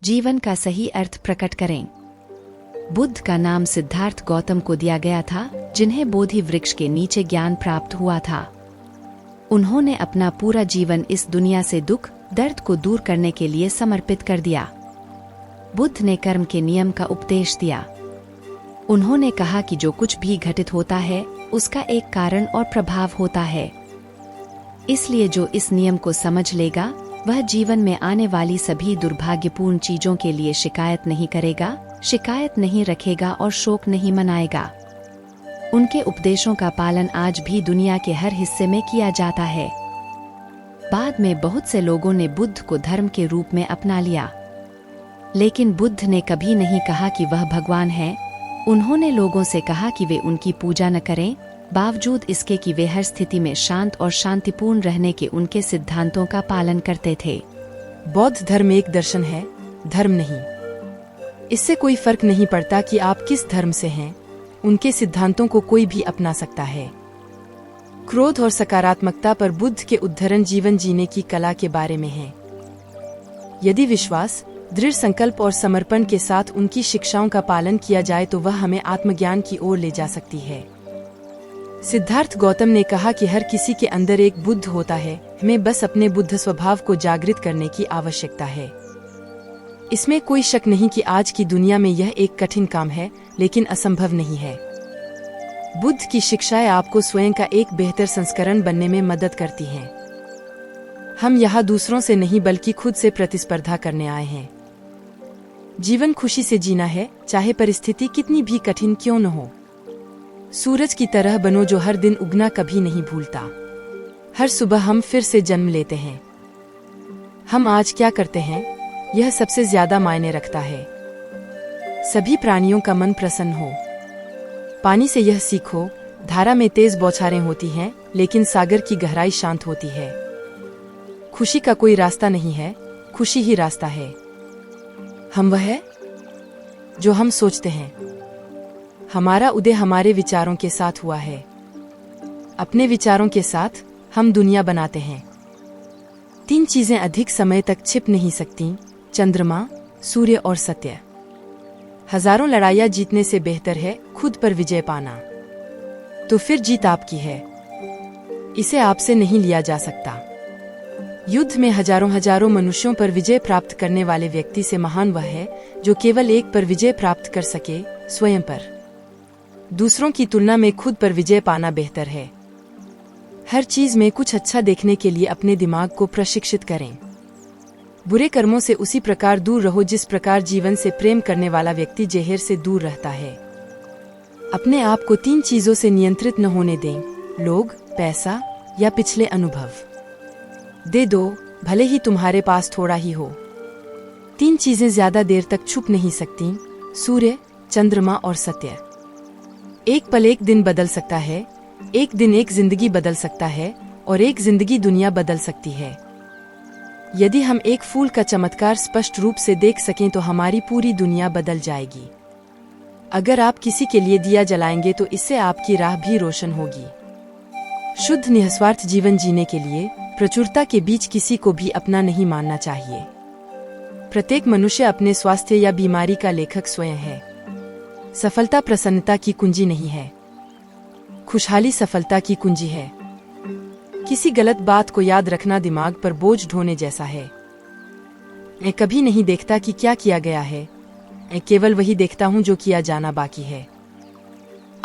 जीवन का सही अर्थ प्रकट करें। बुद्ध का नाम सिद्धार्थ गौतम को दिया गया था, जिन्हें बोधि वृक्ष के नीचे ज्ञान प्राप्त हुआ था। उन्होंने अपना पूरा जीवन इस दुनिया से दुख दर्द को दूर करने के लिए समर्पित कर दिया। बुद्ध ने कर्म के नियम का उपदेश दिया। उन्होंने कहा कि जो कुछ भी घटित होता है उसका एक कारण और प्रभाव होता है। इसलिए जो इस नियम को समझ लेगा वह जीवन में आने वाली सभी दुर्भाग्यपूर्ण चीजों के लिए शिकायत नहीं करेगा, शिकायत नहीं रखेगा और शोक नहीं मनाएगा। उनके उपदेशों का पालन आज भी दुनिया के हर हिस्से में किया जाता है। बाद में बहुत से लोगों ने बुद्ध को धर्म के रूप में अपना लिया, लेकिन बुद्ध ने कभी नहीं कहा कि वह भगवान है। उन्होंने लोगों से कहा कि वे उनकी पूजा न करें, बावजूद इसके कि वे हर स्थिति में शांत और शांतिपूर्ण रहने के उनके सिद्धांतों का पालन करते थे। बौद्ध धर्म एक दर्शन है, धर्म नहीं। इससे कोई फर्क नहीं पड़ता कि आप किस धर्म से हैं, उनके सिद्धांतों को कोई भी अपना सकता है। क्रोध और सकारात्मकता पर बुद्ध के उद्धरण जीवन जीने की कला के बारे में है। यदि विश्वास, दृढ़ संकल्प और समर्पण के साथ उनकी शिक्षाओं का पालन किया जाए तो वह हमें आत्मज्ञान की ओर ले जा सकती है। सिद्धार्थ गौतम ने कहा कि हर किसी के अंदर एक बुद्ध होता है, हमें बस अपने बुद्ध स्वभाव को जागृत करने की आवश्यकता है। इसमें कोई शक नहीं कि आज की दुनिया में यह एक कठिन काम है, लेकिन असंभव नहीं है। बुद्ध की शिक्षाएं आपको स्वयं का एक बेहतर संस्करण बनने में मदद करती हैं। हम यहाँ दूसरों से नहीं बल्कि खुद से प्रतिस्पर्धा करने आए हैं। जीवन खुशी से जीना है, चाहे परिस्थिति कितनी भी कठिन क्यों न हो। सूरज की तरह बनो जो हर दिन उगना कभी नहीं भूलता। हर सुबह हम फिर से जन्म लेते हैं। हम आज क्या करते हैं, यह सबसे ज्यादा मायने रखता है। सभी प्राणियों का मन प्रसन्न हो। पानी से यह सीखो, धारा में तेज बौछारें होती हैं, लेकिन सागर की गहराई शांत होती है। खुशी का कोई रास्ता नहीं है, खुशी ही रास्ता है। हम वह है जो हम सोचते हैं। हमारा उदय हमारे विचारों के साथ हुआ है। अपने विचारों के साथ हम दुनिया बनाते हैं। 3 चीजें अधिक समय तक छिप नहीं सकती, चंद्रमा, सूर्य और सत्य। हजारों लड़ाइयां जीतने से बेहतर है खुद पर विजय पाना। तो फिर जीत आपकी है, इसे आपसे नहीं लिया जा सकता। युद्ध में हजारों मनुष्यों पर विजय प्राप्त करने वाले व्यक्ति से महान वह है जो केवल एक पर विजय प्राप्त कर सके, स्वयं पर। दूसरों की तुलना में खुद पर विजय पाना बेहतर है। हर चीज में कुछ अच्छा देखने के लिए अपने दिमाग को प्रशिक्षित करें। बुरे कर्मों से उसी प्रकार दूर रहो जिस प्रकार जीवन से प्रेम करने वाला व्यक्ति जहर से दूर रहता है। अपने आप को 3 चीजों से नियंत्रित न होने दें, लोग, पैसा या पिछले अनुभव। दे दो, भले ही तुम्हारे पास थोड़ा ही हो। 3 चीजें ज्यादा देर तक छुप नहीं सकती, सूर्य, चंद्रमा और सत्य। एक पल एक दिन बदल सकता है, एक दिन एक जिंदगी बदल सकता है और एक जिंदगी दुनिया बदल सकती है। यदि हम एक फूल का चमत्कार स्पष्ट रूप से देख सकें तो हमारी पूरी दुनिया बदल जाएगी। अगर आप किसी के लिए दिया जलाएंगे तो इससे आपकी राह भी रोशन होगी। शुद्ध निस्वार्थ जीवन जीने के लिए प्रचुरता के बीच किसी को भी अपना नहीं मानना चाहिए। प्रत्येक मनुष्य अपने स्वास्थ्य या बीमारी का लेखक स्वयं है। सफलता प्रसन्नता की कुंजी नहीं है, खुशहाली सफलता की कुंजी है। किसी गलत बात को याद रखना दिमाग पर बोझ ढोने जैसा है। मैं कभी नहीं देखता कि क्या किया गया है, मैं केवल वही देखता हूं जो किया जाना बाकी है।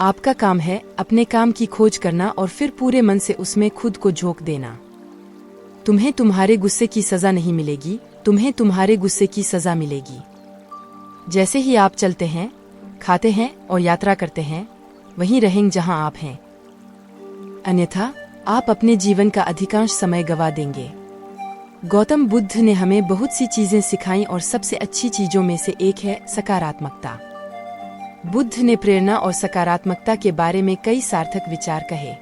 आपका काम है अपने काम की खोज करना और फिर पूरे मन से उसमें खुद को झोंक देना। तुम्हें तुम्हारे गुस्से की सजा नहीं मिलेगी, तुम्हें तुम्हारे गुस्से की सजा मिलेगी। जैसे ही आप चलते हैं, खाते हैं और यात्रा करते हैं, वहीं रहेंगे जहां आप हैं। अन्यथा आप अपने जीवन का अधिकांश समय गवा देंगे। गौतम बुद्ध ने हमें बहुत सी चीजें सिखाई और सबसे अच्छी चीजों में से एक है सकारात्मकता। बुद्ध ने प्रेरणा और सकारात्मकता के बारे में कई सार्थक विचार कहे।